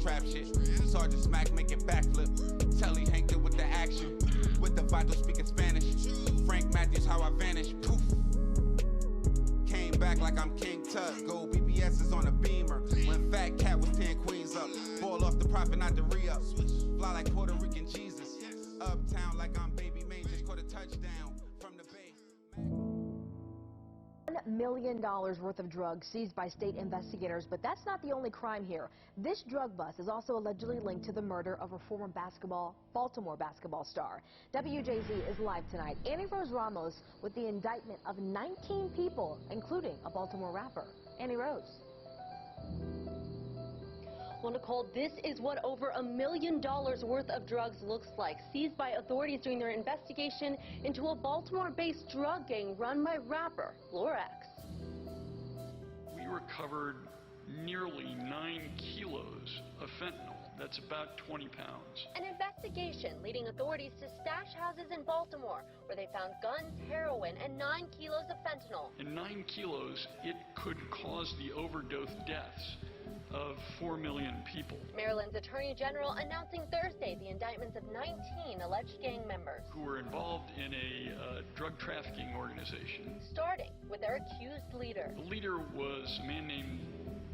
trap shit. Sergeant Smack making backflip. Telly Hank did with the action. With the vital speaking Spanish. Frank Matthews, how I vanish. Poof. Came back like I'm King Tut. Gold BBS is on a beamer. When Fat Cat was 10 queens up. Ball off the profit, not the re-up. Fly like Puerto Rican Jesus. Uptown like I'm Baby May. Just caught a touchdown from the Bay. $1 million worth of drugs seized by state investigators, but that's not the only crime here. This drug bust is also allegedly linked to the murder of a former Baltimore basketball star. WJZ is live tonight. Annie Rose Ramos with the indictment of 19 people, including a Baltimore rapper. Annie Rose. Well, Nicole, this is what over $1 million worth of drugs looks like, seized by authorities during their investigation into a Baltimore-based drug gang run by rapper Lorax. We recovered nearly 9 kilos of fentanyl. That's about 20 pounds. An investigation leading authorities to stash houses in Baltimore, where they found guns, heroin, and 9 kilos of fentanyl. In 9 kilos, it could cause the overdose deaths of 4 million people. Maryland's Attorney General announcing Thursday the indictments of 19 alleged gang members Who were involved in a drug trafficking organization. Starting with their accused leader. The leader was a man named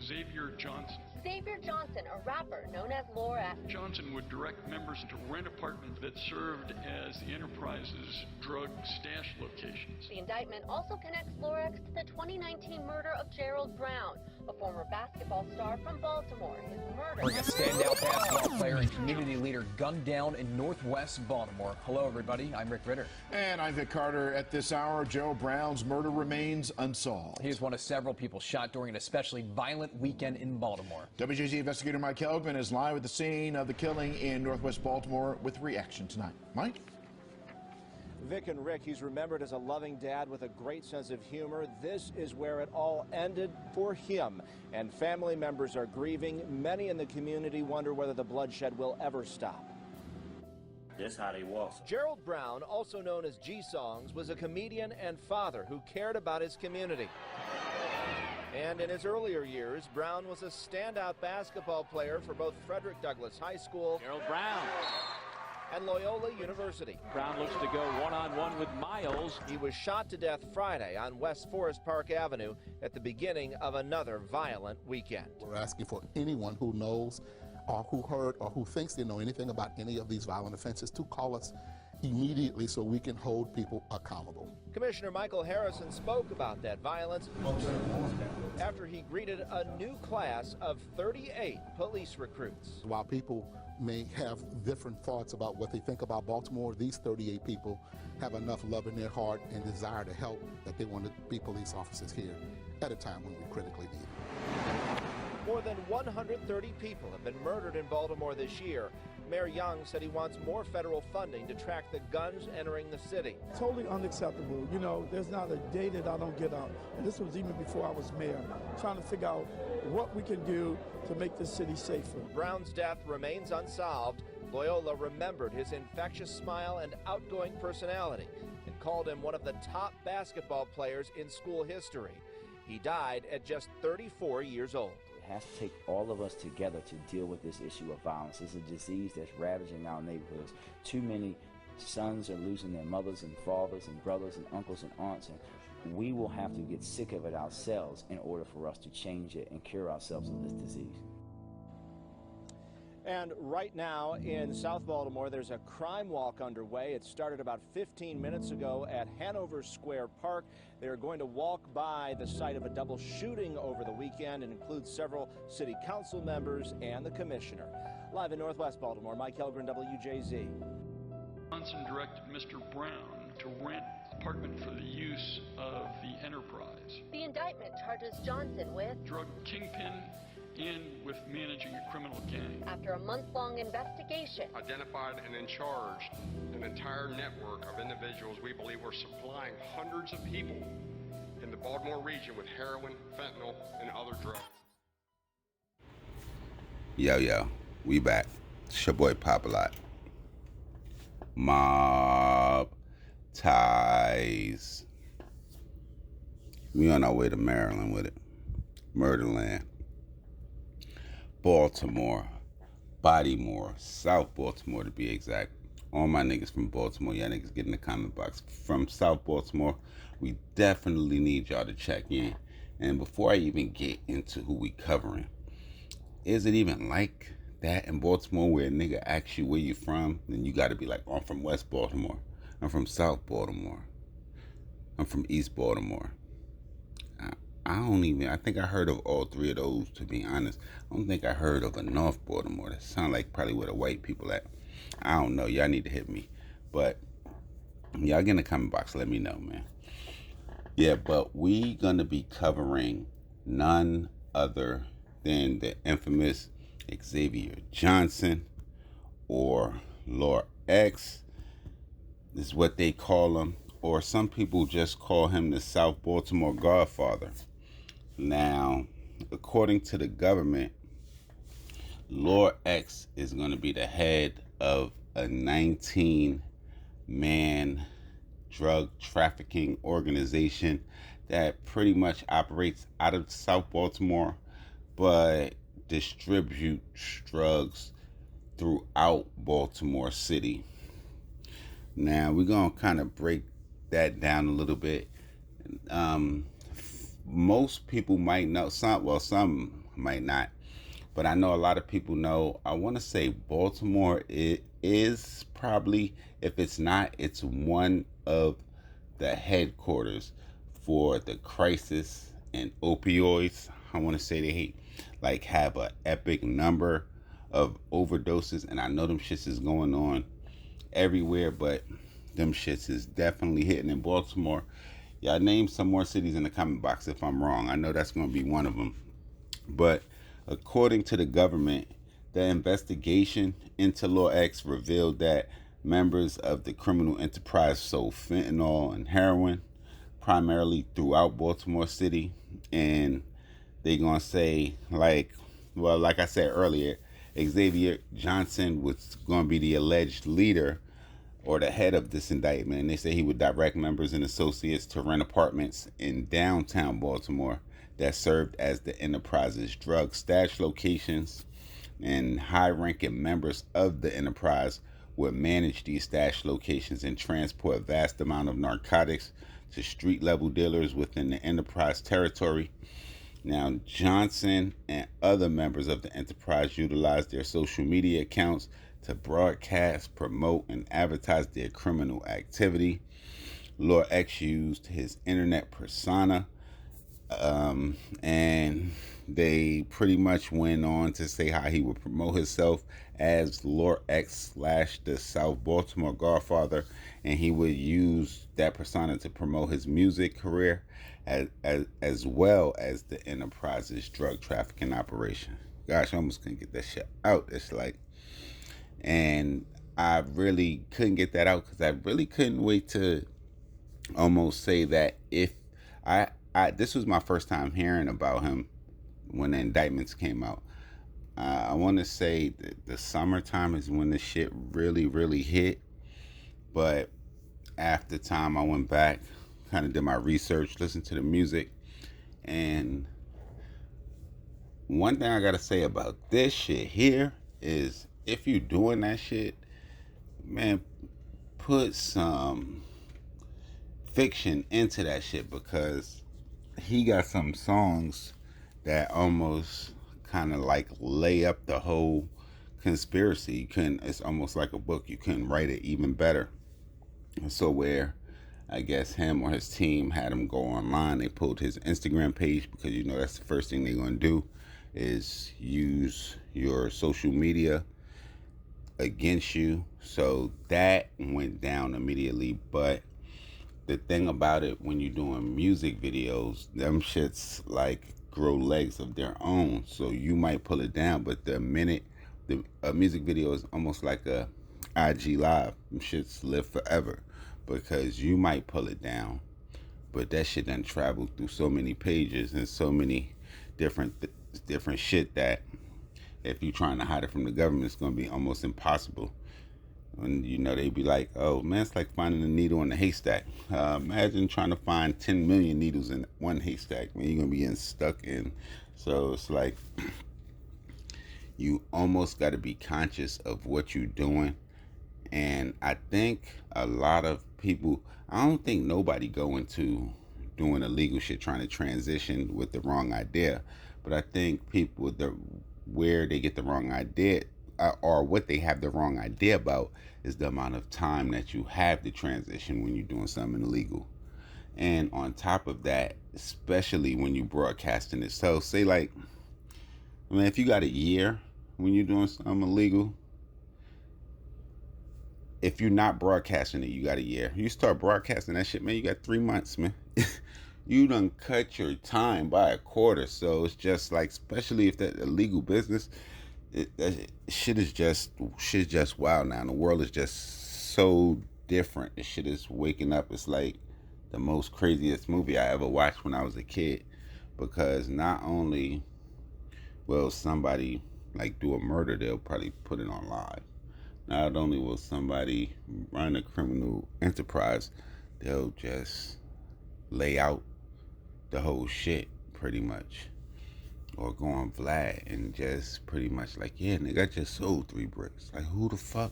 Xavier Johnson. Xavier Johnson, a rapper known as Lorax. Johnson would direct members to rent apartments that served as the enterprise's drug stash locations. The indictment also connects Lorax to the 2019 murder of Gerald Brown, a former basketball star from Baltimore. His murder... A standout basketball player and community leader gunned down in northwest Baltimore. Hello, everybody. I'm Rick Ritter. And I'm Vic Carter. At this hour, Gerald Brown's murder remains unsolved. He is one of several people shot during an especially violent weekend in Baltimore. WJZ investigator Mike Kelvin is live at the scene of the killing in northwest Baltimore with reaction tonight. Mike? Vic and Rick, he's remembered as a loving dad with a great sense of humor. This is where it all ended for him. And family members are grieving. Many in the community wonder whether the bloodshed will ever stop. That's how they was. Gerald Brown, also known as G-Songs, was a comedian and father who cared about his community. And in his earlier years, Brown was a standout basketball player for both Frederick Douglass High School Gerald Brown. and Loyola University. Brown looks to go one-on-one with Miles. He was shot to death Friday on West Forest Park Avenue at the beginning of another violent weekend. We're asking for anyone who knows or who heard or who thinks they know anything about any of these violent offenses to call us immediately so we can hold people accountable. Commissioner Michael Harrison spoke about that violence after he greeted a new class of 38 police recruits. While people may have different thoughts about what they think about Baltimore, these 38 people have enough love in their heart and desire to help that they want to be police officers here at a time when we critically need it. More than 130 people have been murdered in Baltimore this year. Mayor Young said he wants more federal funding to track the guns entering the city. Totally unacceptable. You know, there's not a day that I don't get up. And this was even before I was mayor, trying to figure out what we can do to make this city safer. Brown's death remains unsolved. Loyola remembered his infectious smile and outgoing personality and called him one of the top basketball players in school history. He died at just 34 years old. It has to take all of us together to deal with this issue of violence. It's a disease that's ravaging our neighborhoods. Too many sons are losing their mothers and fathers and brothers and uncles and aunts, and we will have to get sick of it ourselves in order for us to change it and cure ourselves of this disease. And right now in South Baltimore, there's a crime walk underway. It started about 15 minutes ago at Hanover Square Park. They're going to walk by the site of a double shooting over the weekend and includes several city council members and the commissioner. Live in Northwest Baltimore, Mike Helgren, WJZ. Johnson directed Mr. Brown to rent apartment for the use of the enterprise. The indictment charges Johnson with Drug kingpin and with managing a criminal gang. After a month-long investigation, identified and in charge an entire network of individuals we believe were supplying hundreds of people in the Baltimore region with heroin, fentanyl, and other drugs. Yo, we back. It's your boy Popalot. Mobb ties. We on our way to Maryland with it. Murderland. Baltimore. Baltimore, South Baltimore to be exact. All my niggas from Baltimore, y'all niggas get in the comment box. From South Baltimore, we definitely need y'all to check in. And before I even get into who we covering, is it even like that in Baltimore where a nigga asks you where you from? Then you got to be like, oh, I'm from West Baltimore. I'm from South Baltimore. I'm from East Baltimore. I think I heard of all three of those, to be honest. I don't think I heard of a North Baltimore. That sounds like probably where the white people at. I don't know. Y'all need to hit me. But y'all get in the comment box. Let me know, man. Yeah, but we going to be covering none other than the infamous Xavier Johnson, or Lord X is what they call him, or some people just call him the South Baltimore Godfather. Now, according to the government, Lord X is going to be the head of a 19-man drug trafficking organization that pretty much operates out of South Baltimore, but distributes drugs throughout Baltimore City. Now, we're going to kind of break that down a little bit. Most people might know, some might not, but I know a lot of people know. I want to say Baltimore is probably, if it's not, it's one of the headquarters for the crisis in opioids. I want to say they have an epic number of overdoses, and I know them shits is going on everywhere, but them shits is definitely hitting in Baltimore. Y'all name some more cities in the comment box if I'm wrong. I know that's going to be one of them. But according to the government, the investigation into Lord X revealed that members of the criminal enterprise sold fentanyl and heroin primarily throughout Baltimore City. And they going to say, like I said earlier, Xavier Johnson was going to be the alleged leader or the head of this indictment, and they say he would direct members and associates to rent apartments in downtown Baltimore that served as the enterprise's drug stash locations, and high-ranking members of the enterprise would manage these stash locations and transport a vast amount of narcotics to street-level dealers within the enterprise territory. Now, Johnson and other members of the enterprise utilized their social media accounts to broadcast, promote, and advertise their criminal activity. Lord X used his internet persona, and they pretty much went on to say how he would promote himself as Lord X / the South Baltimore Godfather, and he would use that persona to promote his music career as well as the enterprise's drug trafficking operation. Gosh, I almost couldn't get that shit out. It's like, and I really couldn't get that out because I really couldn't wait to almost say that if I this was my first time hearing about him when the indictments came out. I want to say that the summertime is when the shit really hit, but after time I went back, kind of did my research, listened to the music, and one thing I gotta say about this shit here is, if you're doing that shit, man, put some fiction into that shit, because he got some songs that almost kind of like lay up the whole conspiracy. It's almost like a book. You couldn't write it even better. So where I guess him or his team had him go online, they pulled his Instagram page, because you know that's the first thing they're going to do is use your social media against you. So that went down immediately. But the thing about it, when you're doing music videos, them shits like grow legs of their own. So you might pull it down, but the minute a music video is almost like a IG live, them shits live forever, because you might pull it down, but that shit done traveled through so many pages and so many different shit that if you're trying to hide it from the government, it's going to be almost impossible. And you know, they be like, oh man, it's like finding a needle in a haystack. Imagine trying to find 10 million needles in one haystack. Man, you're going to be getting stuck in. So it's like, you almost got to be conscious of what you're doing. And I think a lot of people, I don't think nobody go into doing illegal shit trying to transition with the wrong idea. But I think people, where they get the wrong idea, or what they have the wrong idea about, is the amount of time that you have to transition when you're doing something illegal. And on top of that, especially when you broadcasting it, so say like, I mean, if you got a year when you're doing something illegal, if you're not broadcasting it, you got a year. You start broadcasting that shit, man, you got 3 months, man. You done cut your time by a quarter. So it's just like, especially if that illegal business, shit is just wild now. The world is just so different. This shit is waking up. It's like the most craziest movie I ever watched when I was a kid, because not only will somebody like do a murder, they'll probably put it on live. Not only will somebody run a criminal enterprise, they'll just lay out the whole shit pretty much, or go on Vlad and just pretty much like, yeah, nigga, I just sold 3 bricks. Like, who the fuck,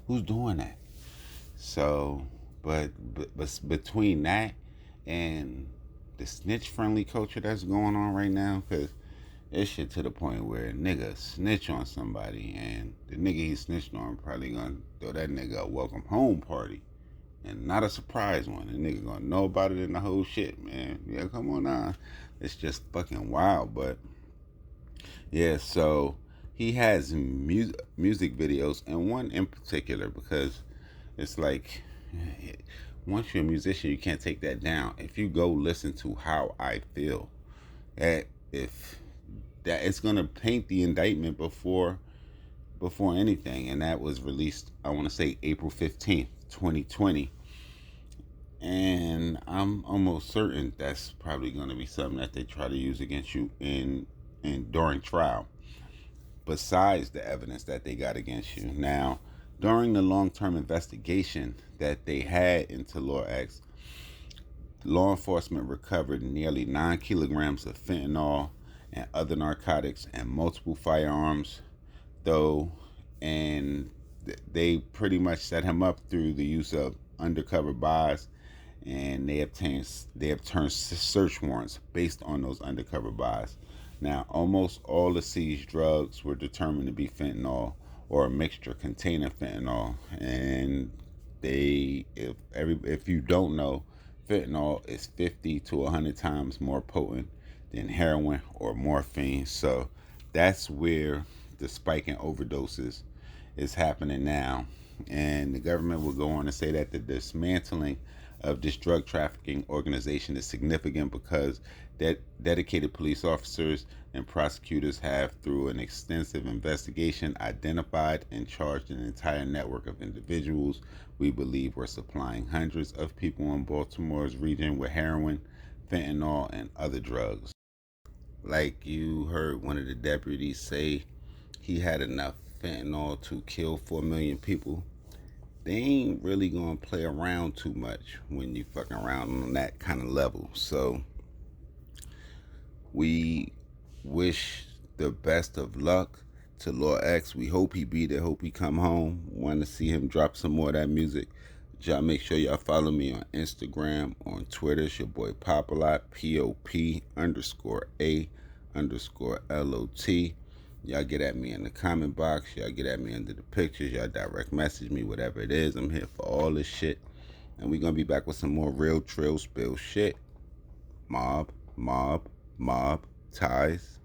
who's doing that? So, but between that and the snitch friendly culture that's going on right now, because it's shit to the point where a nigga snitch on somebody, and the nigga he snitched on probably gonna throw that nigga a welcome home party, and not a surprise one. The nigga gonna know about it in the whole shit, man. Yeah, come on now. It's just fucking wild. But yeah, so he has music videos, and one in particular, because it's like, once you're a musician, you can't take that down. If you go listen to How I Feel, that it's gonna paint the indictment before anything. And that was released, I want to say, April 15th, 2020. And I'm almost certain that's probably going to be something that they try to use against you in during trial, besides the evidence that they got against you. Now, during the long-term investigation that they had into Law X, law enforcement recovered nearly 9 kilograms of fentanyl and other narcotics and multiple firearms, though, and they pretty much set him up through the use of undercover buys, and they obtained search warrants based on those undercover buys. Now, almost all the seized drugs were determined to be fentanyl or a mixture containing fentanyl, and if you don't know, fentanyl is 50 to 100 times more potent than heroin or morphine. So that's where the spike in overdoses is happening now. And the government will go on to say that the dismantling of this drug trafficking organization is significant because dedicated police officers and prosecutors have, through an extensive investigation, identified and charged an entire network of individuals we believe were supplying hundreds of people in Baltimore's region with heroin, fentanyl, and other drugs. Like you heard one of the deputies say, he had enough fentanyl to kill 4 million people. They ain't really gonna play around too much when you fucking around on that kind of level. So we wish the best of luck to Law X. We hope he be there, hope he come home. Want to see him drop some more of that music. Y'all make sure y'all follow me on Instagram, on Twitter. It's your boy Popalot, POP_A_LOT. Y'all get at me in the comment box. Y'all get at me under the pictures. Y'all direct message me, whatever it is. I'm here for all this shit. And we're going to be back with some more real trill spill shit. Mob, ties.